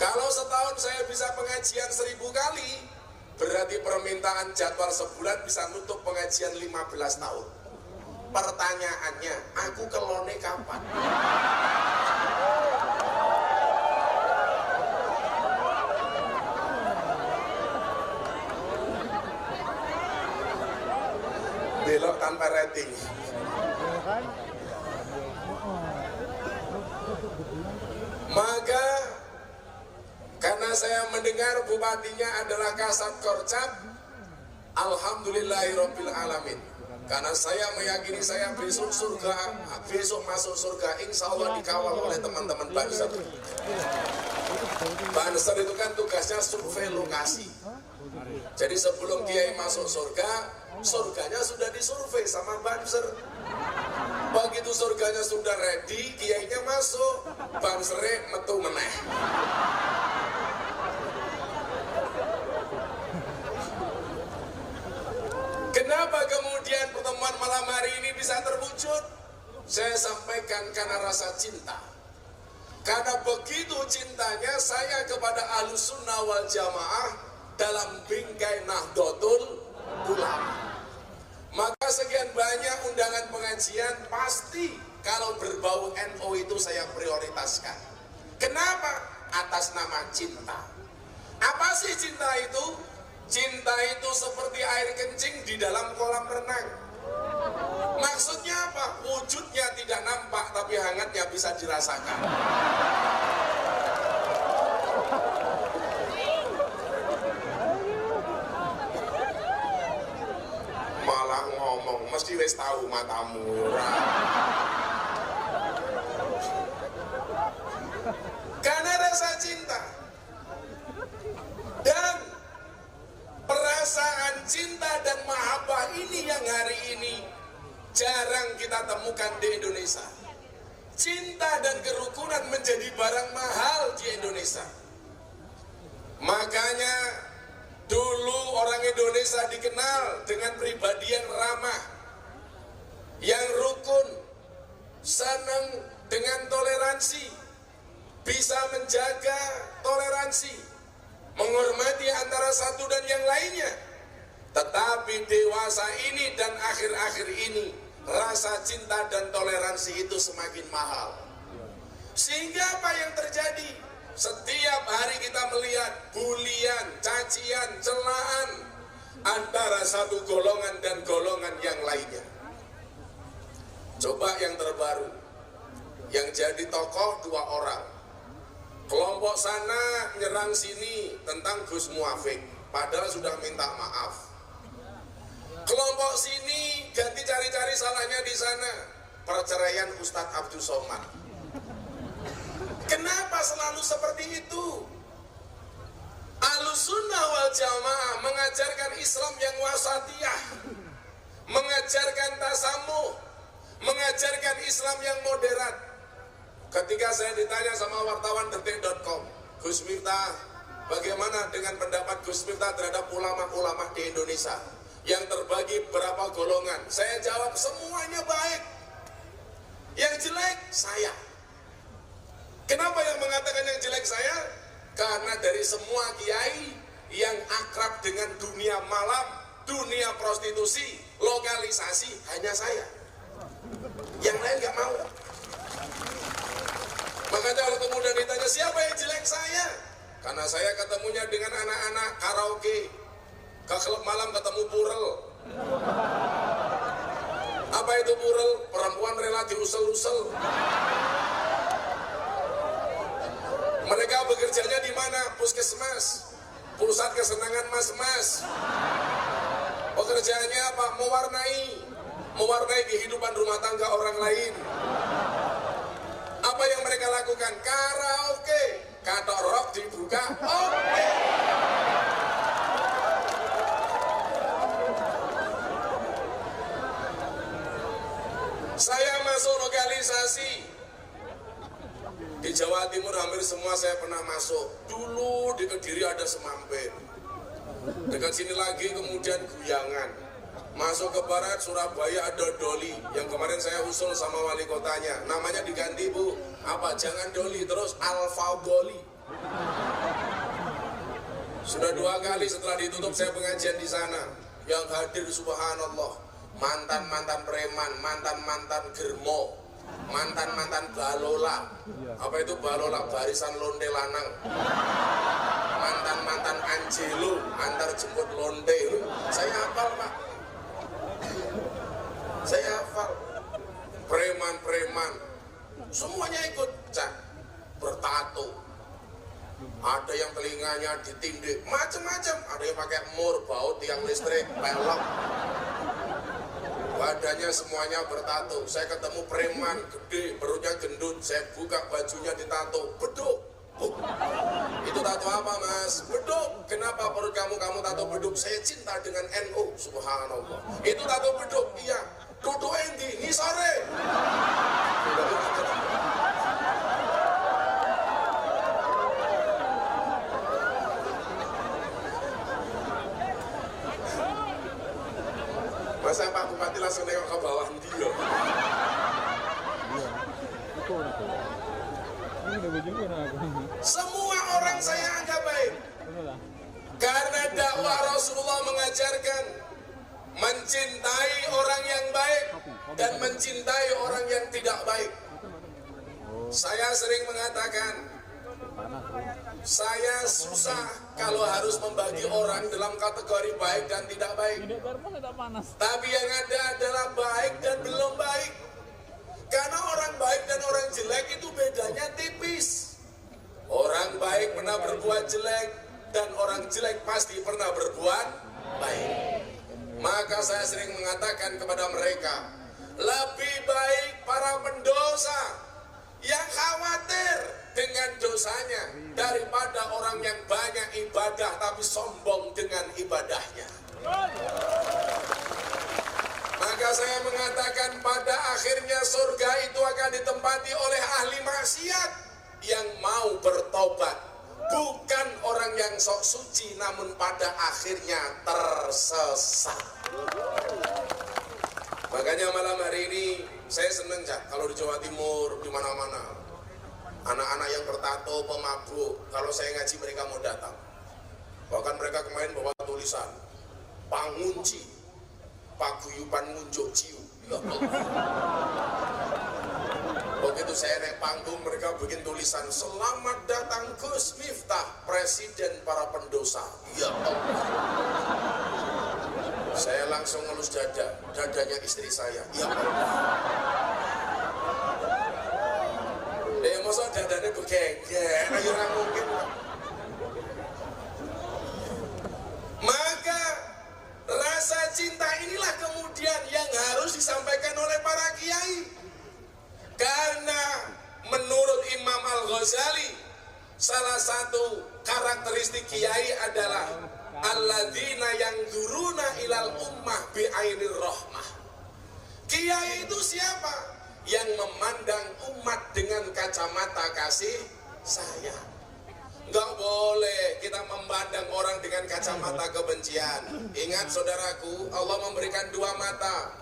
Kalau setahun saya bisa pengajian 1000 kali, berarti permintaan jadwal sebulan bisa nutup pengajian 15 tahun. Pertanyaannya, aku kelone kapan? Belok tanpa rating. Maka karena saya mendengar bupatinya adalah Kasat Korcap, alhamdulillahirabbil alamin. Karena saya meyakini saya besok masuk surga, insya Allah dikawal oleh teman-teman Banser. Banser itu kan tugasnya survei lokasi. Jadi sebelum Kiai masuk surga, surganya sudah disurvei sama Banser. Begitu surganya sudah ready, Kiainya masuk, Bansere metu meneh. Kenapa kemudian pertemuan malam hari ini bisa terwujud? Saya sampaikan karena rasa cinta. Karena begitu cintanya saya kepada Ahlussunnah wal Jamaah dalam bingkai Nahdlatul Ulama. Maka sekian banyak undangan pengajian, pasti kalau berbau NU itu saya prioritaskan. Kenapa? Atas nama cinta. Apa sih cinta itu? Cinta itu seperti air kencing di dalam kolam renang. Maksudnya apa? Wujudnya tidak nampak, tapi hangatnya bisa dirasakan. Malah ngomong, mesti wis tahu matamu. Karena rasa cinta dan perasaan cinta dan mahabbah ini yang hari ini jarang kita temukan di Indonesia. Cinta dan kerukunan menjadi barang mahal di Indonesia. Makanya dulu orang Indonesia dikenal dengan pribadi yang ramah, yang rukun, senang dengan toleransi, bisa menjaga toleransi, menghormati antara satu dan yang lainnya. Tetapi dewasa ini dan akhir-akhir ini, rasa cinta dan toleransi itu semakin mahal. Sehingga apa yang terjadi? Setiap hari kita melihat bulian, cacian, celaan antara satu golongan dan golongan yang lainnya. Coba yang terbaru, yang jadi tokoh 2 orang. Kelompok sana nyerang sini tentang Gus Muafik, padahal sudah minta maaf. Kelompok sini ganti cari-cari salahnya di sana, perceraian Ustadz Abdul Somad. Kenapa selalu seperti itu? Ahlussunnah wal Jamaah mengajarkan Islam yang wasatiyah, mengajarkan tasamuh, mengajarkan Islam yang moderat. Ketika saya ditanya sama wartawan detik.com, Gus Miftah, bagaimana dengan pendapat Gus Miftah terhadap ulama-ulama di Indonesia yang terbagi berapa golongan? Saya jawab, semuanya baik. Yang jelek saya. Kenapa yang mengatakan yang jelek saya? Karena dari semua kiai yang akrab dengan dunia malam, dunia prostitusi, lokalisasi, hanya saya. Yang lain gak mau. Makanya kalau kemudian ditanya siapa yang jelek, saya. Karena saya ketemunya dengan anak-anak karaoke, ke klub malam ketemu purel. Apa itu purel? Perempuan rela diusel-usel. Mereka bekerjanya di mana? Puskesmas, pusat kesenangan mas-mas. Pekerjaannya apa? Mewarnai kehidupan rumah tangga orang lain. Apa yang mereka lakukan? Karaoke. Katok rock dibuka, oke. Saya masuk lokalisasi di Jawa Timur, hampir semua saya pernah masuk. Dulu di Kediri ada Semampir, dekat sini lagi kemudian Guyangan. Masuk ke barat Surabaya ada Doli, yang kemarin saya usul sama wali kotanya, namanya diganti Bu, apa jangan Doli, terus Alfa Doli. Sudah 2 kali setelah ditutup saya pengajian di sana. Yang hadir subhanallah, mantan-mantan preman, mantan-mantan germo, mantan-mantan balola. Apa itu balola? Barisan lonte lanang. Mantan-mantan Angelo, antar jemput lonte. Saya hafal, Pak. Saya hafal. Preman-preman semuanya ikut, Cak. Bertato. Ada yang telinganya ditindik, macam-macam. Ada yang pakai mur, baut tiang listrik, pelok. Badannya semuanya bertato. Saya ketemu preman gede, perutnya gendut. Saya buka bajunya ditato, beduk. Itu tato apa, Mas? Beduk. Kenapa perut kamu tato beduk? Saya cinta dengan NU. Subhanallah. Itu tato beduk. Iya. Duduk endi, ini sore. Masa Pak Bupati langsung nengok ke bawah dia. Semua orang saya anggap baik. Karena dakwah Rasulullah mengajarkan mencintai orang yang baik dan mencintai orang yang tidak baik. Saya sering mengatakan, saya susah kalau harus membagi orang dalam kategori baik dan tidak baik. Tapi yang ada adalah baik dan belum baik. Karena orang baik dan orang jelek itu bedanya tipis. Orang baik pernah berbuat jelek dan orang jelek pasti pernah berbuat baik. Maka saya sering mengatakan kepada mereka, lebih baik para pendosa yang khawatir dengan dosanya daripada orang yang banyak ibadah tapi sombong dengan ibadahnya. Maka saya mengatakan pada akhirnya surga itu akan ditempati oleh ahli maksiat yang mau bertobat, bukan orang yang sok suci namun pada akhirnya tersesat. Makanya malam hari ini saya seneng, Cak, kalau di Jawa Timur, di mana-mana anak-anak yang bertato, pemabuk, kalau saya ngaji mereka mau datang. Bahkan mereka kemarin bawa tulisan pangunci, paguyuban ngunjuk ciu. Ya Allah. Begitu saya naik panggung, mereka bikin tulisan selamat datang Gus Miftah, presiden para pendosa. Ya Allah. Saya langsung ngelus dadanya istri saya. Ya Allah. Masa dadanya begengger, akhirnya mungkin. Maka rasa cinta inilah kemudian yang harus disampaikan oleh para kiai. Karena menurut Imam Al-Ghazali, salah satu karakteristik kiai adalah alladzina yanzuruna ilal ummah bi'ainir rahmah. Kiai itu siapa? Yang memandang umat dengan kacamata kasih sayang. Enggak boleh kita memandang orang dengan kacamata kebencian. Ingat saudaraku, Allah memberikan 2 mata.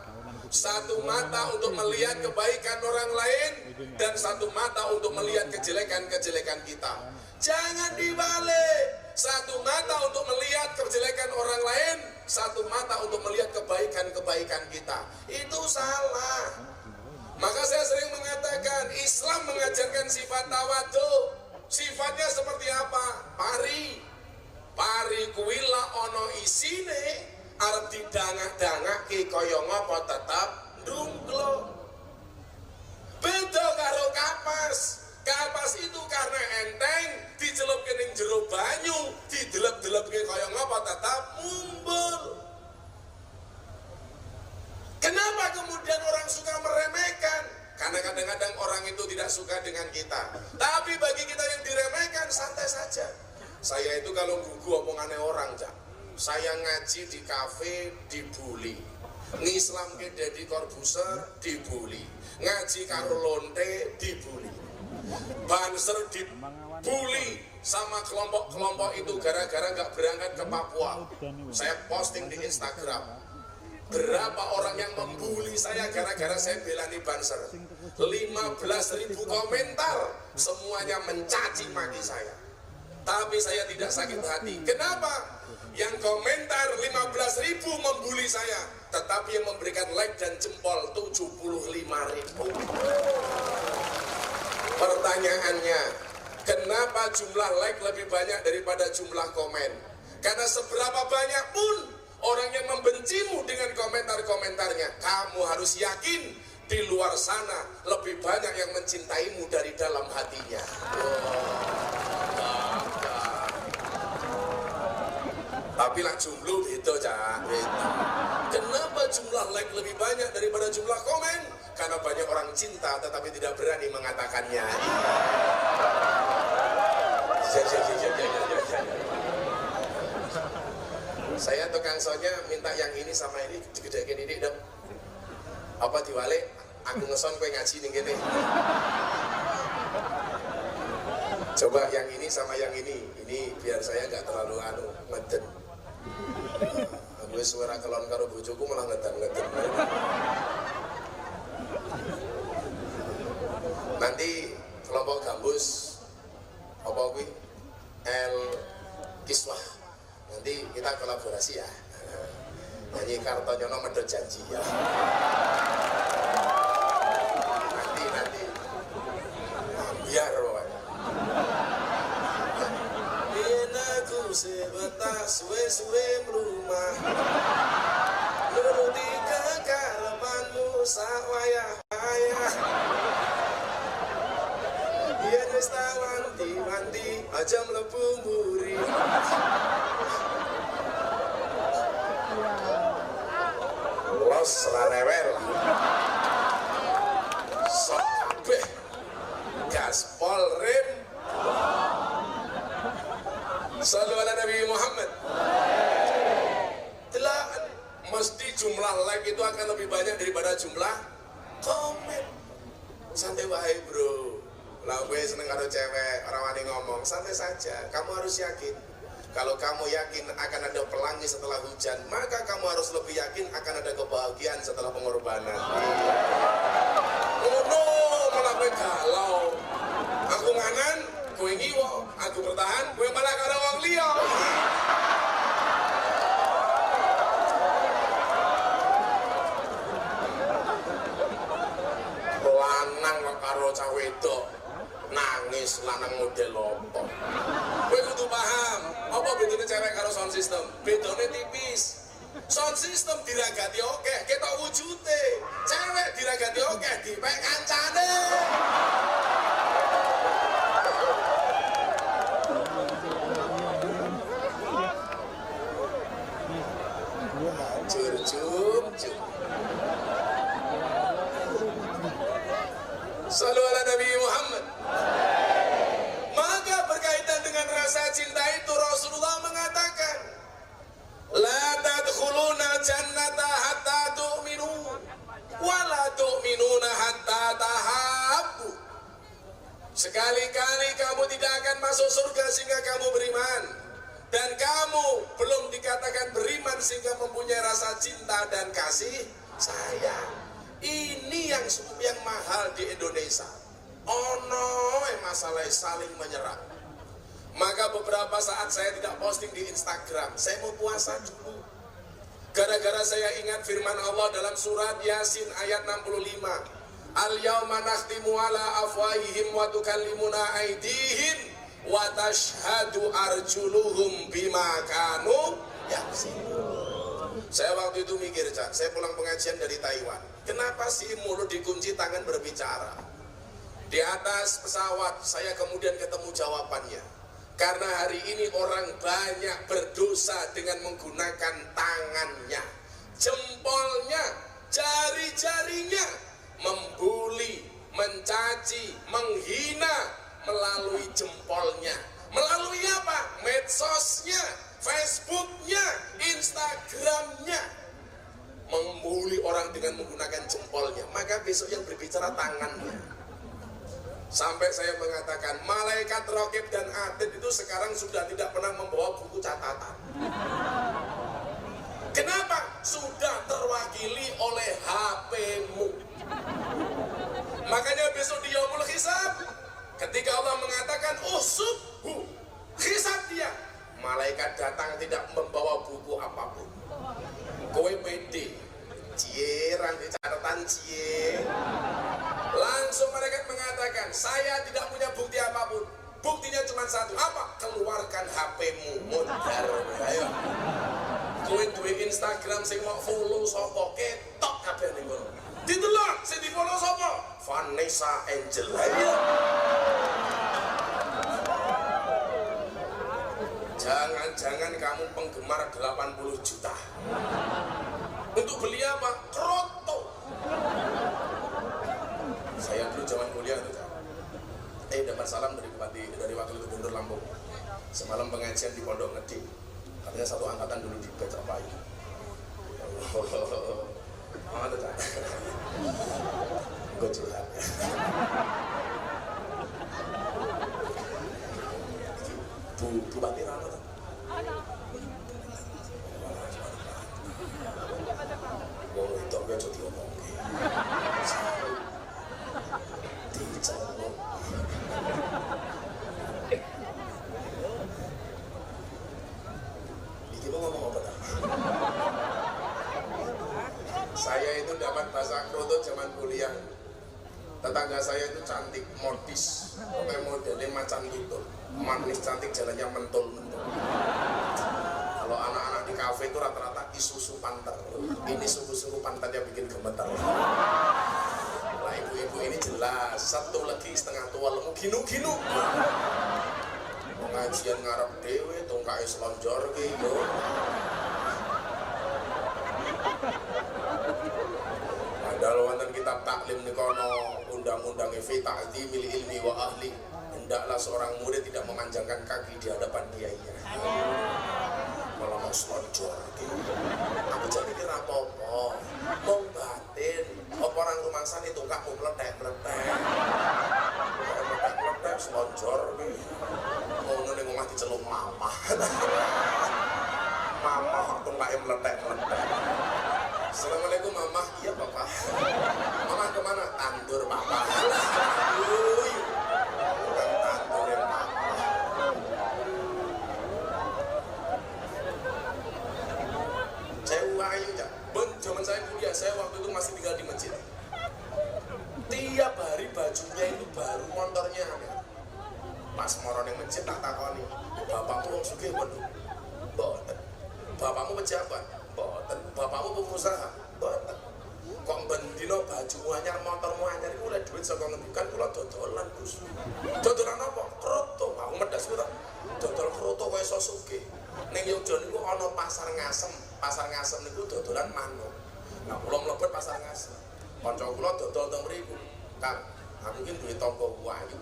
1 mata untuk melihat kebaikan orang lain dan 1 mata untuk melihat kejelekan-kejelekan kita. Jangan dibalik. 1 mata untuk melihat kejelekan orang lain, 1 mata untuk melihat kebaikan-kebaikan kita. Itu salah. Maka saya sering mengatakan Islam mengajarkan sifat tawadhu. Sifatnya seperti apa? Pari kuwila ono isine arep didangak-dangake kaya ngapa tetap ndungklo. Beda karo kapas. Kapas itu karena enteng, dicelupke ning jero banyu, didelep-delepke kaya ngapa tetap mumbul. Kenapa kemudian orang suka meremehkan? Karena kadang-kadang orang itu tidak suka dengan kita. Tapi bagi kita yang diremehkan, santai saja. Saya itu kalau gugu omongannya orang, Cak. Saya ngaji di kafe, dibully. Ngislam ke Deddy Corbuzier, dibully. Ngaji karo lonte, dibully. Banser dibully sama kelompok-kelompok itu gara-gara gak berangkat ke Papua. Saya posting di Instagram. Berapa orang yang membuli saya gara-gara saya belani Banser. 15.000 komentar, semuanya mencaci maki saya. tapi saya tidak sakit hati. Kenapa? Yang komentar 15.000 membuli saya, tetapi yang memberikan like dan jempol 75.000. Pertanyaannya, kenapa jumlah like lebih banyak daripada jumlah komen? Karena seberapa banyak pun orang yang membencimu dengan komentar-komentarnya, kamu harus yakin di luar sana lebih banyak yang mencintaimu dari dalam hatinya. Tapi lah jumlah itu Cak. Kenapa jumlah like lebih banyak daripada jumlah komen? Karena banyak orang cinta tetapi tidak berani mengatakannya. Saya tukang sonya minta yang ini sama ini digedekin ini dong. Apa diwalik? Aku ngeson kowe ngaji ning kene. Coba yang ini sama yang ini biar saya nggak terlalu ngeden. Aku suara kelon karo bojoku malah ngeden. Nanti kelompok gambus apa kuwi El Kiswah, nanti kita kolaborasi ya. Nyanyi Kartonyono medhot janji ya. Nanti biar pokoknya. Yen aku sebentar suwe-suwe mrumah, nuruti kekalamanmu sawayah-wayah. Yen wis tak wanti-wanti aja mlebu mburi. Los ranewel sok kabeh gaspol rem. Sallu ala Nabi Muhammad. Telaan mesti jumlah like itu akan lebih banyak daripada jumlah komen. Santai wae bro, lah gue seneng karo cewek orang wani ngomong, santai saja. Kamu harus yakin, kalau kamu yakin akan ada pelangi setelah hujan, maka kamu harus lebih yakin akan ada kebahagiaan setelah pengorbanan. Oh no, malah gue galau. Aku nganan, gue ngiwo, aku bertahan, gue malah karo wong liya. Lanang kok karo cah wedok nangis, lanang model opo. Kowe kudu paham, apa bedanya cewek karo sound system? Bedanya tipis. Sound system diragati oke, ketok wujute. Cewek diragati oke, dipek kancane. Jur. Sallu ala Nabi Muhammad. Maka berkaitan dengan rasa cinta itu Rasulullah mengatakan, la tadkhuluna jannata hatta tu'minu wa la tu'minuna hatta tahabbu. Sekali-kali kamu tidak akan masuk surga sehingga kamu beriman, dan kamu belum dikatakan beriman sehingga mempunyai rasa cinta dan kasih sayang. Ini yang mahal di Indonesia. Ono masalah saling menyerang. Maka beberapa saat saya tidak posting di Instagram. Saya mau puasa dulu. Gara-gara saya ingat firman Allah dalam surat Yasin ayat 65. Al-yawma nakhtimu ala afwahihim wa tukallimuna aydihim wa tashhadu arjuluhum bima kanu yaksibun. Saya waktu itu mikir, Cak, saya pulang pengajian dari Taiwan. Kenapa sih mulut dikunci, tangan berbicara? Di atas pesawat saya kemudian ketemu jawabannya. Karena hari ini orang banyak berdosa dengan menggunakan tangannya, jempolnya, jari-jarinya, membuli, mencaci, menghina melalui jempolnya. Melalui apa? Medsosnya, Facebooknya, Instagramnya, membuli orang dengan menggunakan jempolnya. Maka besok yang berbicara tangannya. Sampai saya mengatakan malaikat raqib dan atid itu sekarang sudah tidak pernah membawa buku catatan. Kenapa? Sudah terwakili oleh HP-mu. Makanya besok di Yaumul Hisab, ketika Allah mengatakan usubhu HP-mu modar. Ayo. Kowe duwe Instagram sing mau follow sapa ketok kabeh ning kono. Didelok sing di-follow sapa? Vanessa Angel. Ayo. Jangan-jangan kamu penggemar 80 juta. Untuk beli apa? Kroto. Saya dulu zaman kuliah itu, dapat salam dari wakil gubernur Lampung. Semalam pengajian di Pondok Gede. Katanya satu angkatan dulu di batch apa ini. Ada tak? Gue curhat. Bupati Rano tak? Wong itu gue coba diomong. Dicolok. Iki mau ngomong apa tak? Saya itu dapat bahasa kroto zaman kuliah. Tetangga saya itu cantik, modis, pokoknya modelnya macam gitu, manis, cantik, jalannya mentul-mentul. Kalau anak-anak di kafe itu rata-rata isusu panter. Ini suku-suku pantatnya bikin gemetar. Lah ibu-ibu ini jelas, satu lagi setengah tua lemu ginu-ginu. Pengajian ngarep dewe, tongkai selonjor gitu. Padahal wonten kitab taklim nikono undang-undang fi ta'dzimil ilmi wa ahli. Hendaklah seorang murid tidak memanjangkan kaki di hadapan kiainya. Malah mau selonjor gitu. Aku jadi kira apa-apa. Mau batin. Apa orang rumangsan itu enggak mau meletek-meletek. Meletek-meletek selonjor gitu. Mau ning omah diceluk mamah. Mamah kok enggak meletek-meletek. Assalamualaikum mamah. Iya papa. Mamah kemana? Tandur papa. Bukan tandur yang papa. Saya wayu ya. Zaman saya kuliah, saya waktu itu masih tinggal di masjid. Tiap hari bajunya itu baru, motornya aneh. Pas moron yang masjid tak takoni. Bapakmu wong sugih boten? Boten. Bapakmu pejabat? Boten. Bapakmu pengusaha? Boten. Kok bendino bajumu anyar, motormu anyar, iku oleh duit saka ngendi? Kan kula dodolan, Gus. Dodolan apa? Kroto. Aku medhas ku ta. Dodol kroto kowe iso sugih. Ning Yogya niku ana pasar Ngasem. Pasar Ngasem niku dodolan manuk. Nah, kula mlebet pasar Ngasem. Kanca kula dodol teng mriku. Kang, aku ki duwe tangga wayu.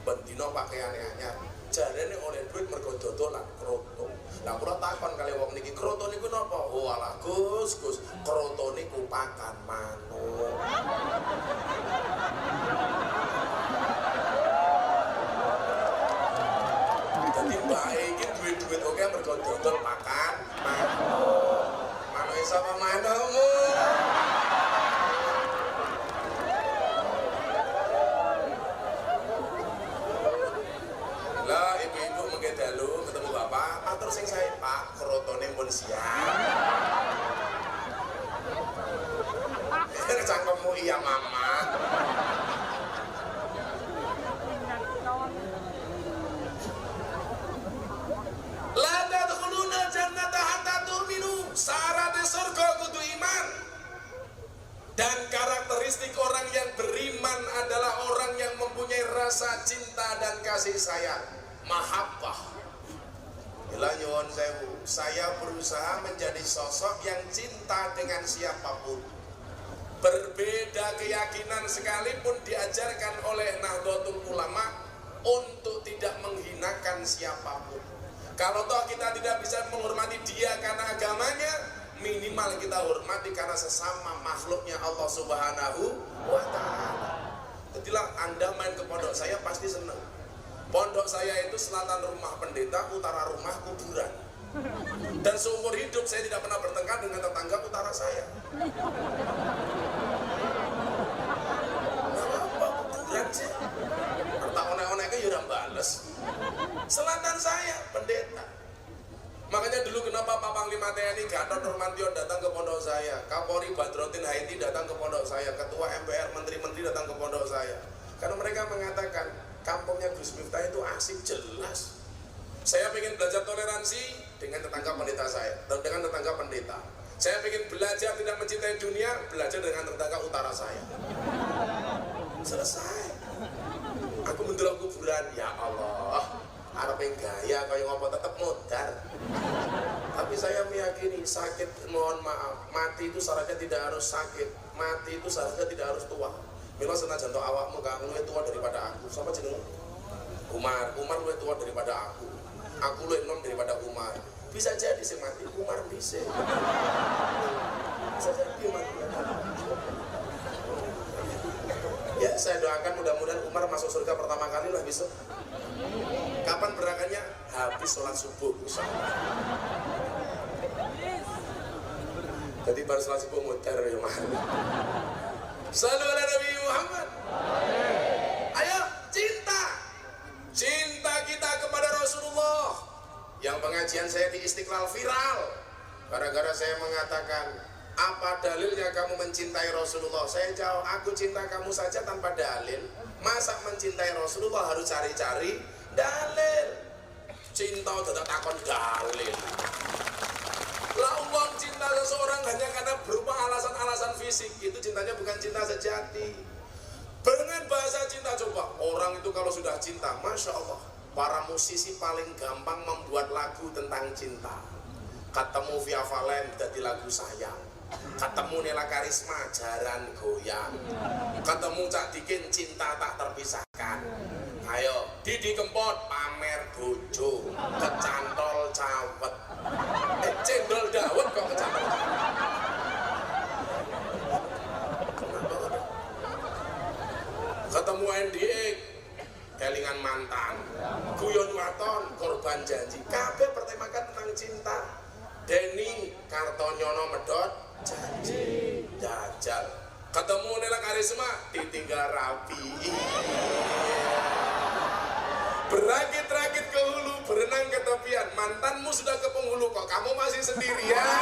Bendino pakaiane anyar. Jarene oleh duit mergo dodolan kroto. Lah kula takon kali wong niki, kroto niku napa? Oh alah Gus, kroto niku pakan manuk. Dadi mbake iki duit-duit oke mergo dodol pakan manuk. Manuke sapa manukmu? Lah ibu-ibu mengke dalu ketemu bapak, matur sing sae Pak, krotone pun siap. Cangkemmu iya mama. La tadkhuluna jannata hatta tu'minu. Syarat surga kudu iman. Dan karakteristik orang yang beriman adalah orang yang mempunyai rasa cinta dan kasih sayang, mahabbah. Bila nyuwun sewu, saya berusaha menjadi sosok yang cinta dengan siapapun. Berbeda keyakinan sekalipun diajarkan oleh Nahdlatul Ulama untuk tidak menghinakan siapapun. Kalau toh kita tidak bisa menghormati dia karena agamanya, minimal kita hormati karena sesama makhluknya Allah Subhanahu wa ta'ala. Jadilah Anda main ke pondok saya pasti senang. Pondok saya itu selatan rumah pendeta, utara rumah kuburan. Dan seumur hidup saya tidak pernah bertengkar dengan tetangga utara saya. Kenapa kuburan sih? Tak onek-oneknya yurang bales. Selatan saya pendeta. Makanya dulu kenapa Pak Panglima TNI Gatot Nurmantio datang ke pondok saya, Kapolri Badrodin Haiti datang ke pondok saya, Ketua MPR, Menteri-Menteri datang ke pondok saya. Karena mereka mengatakan kampungnya Gus Miftah itu asik jelas. Saya ingin belajar toleransi dengan tetangga pendeta saya, dengan tetangga pendeta. Saya ingin belajar tidak mencintai dunia, belajar dengan tetangga utara saya. Selesai. Aku mendelok kuburan, ya Allah, arep gaya kaya ngopo tetep modar. Tapi saya meyakini sakit, mohon maaf, mati itu syaratnya tidak harus sakit, mati itu syaratnya tidak harus tua. Mila senajan to awakmu gak luwih tua daripada aku. Sapa jenengmu? Umar luwih tua daripada aku luwih enom daripada Umar. Bisa jadi sing mati Umar dhisik. Bisa jadi mati. Ya, saya doakan mudah-mudahan Umar masuk surga pertama kali lah besok. Kapan berangkatnya? Habis sholat subuh, insyaallah. Jadi baru sholat subuh mutar ya Umar. Shallu ala Nabi Muhammad. Ayo, cinta kita kepada Rasulullah. Yang pengajian saya di Istiqlal viral gara-gara saya mengatakan, apa dalilnya kamu mencintai Rasulullah? Saya jawab, aku cinta kamu saja tanpa dalil. Masa mencintai Rasulullah harus cari-cari dalil? Cinta tidak takon dalil. Lah uang cinta seseorang hanya karena berupa alasan-alasan fisik, itu cintanya bukan cinta sejati. Dengan bahasa cinta, coba orang itu kalau sudah cinta, Masya Allah, para musisi paling gampang membuat lagu tentang cinta. Ketemu Via Valen jadi lagu sayang, ketemu Nela Karisma jaran goyang, ketemu Cak Dikin cinta tak terpisahkan. Ayo Didi Kempot pamer bojo, kecantol cawet, cendol dawet kok kecantol cawet. Ketemu NDA kelingan mantan, guyon waton korban janji, kabeh bertemakan tentang cinta. Denny Kartonyono medot janji jajal, ketemu Nela Karisma ditinggal rapi. Berakit-rakit ke hulu, berenang ke tepian, mantanmu sudah ke penghulu, kok kamu masih sendirian?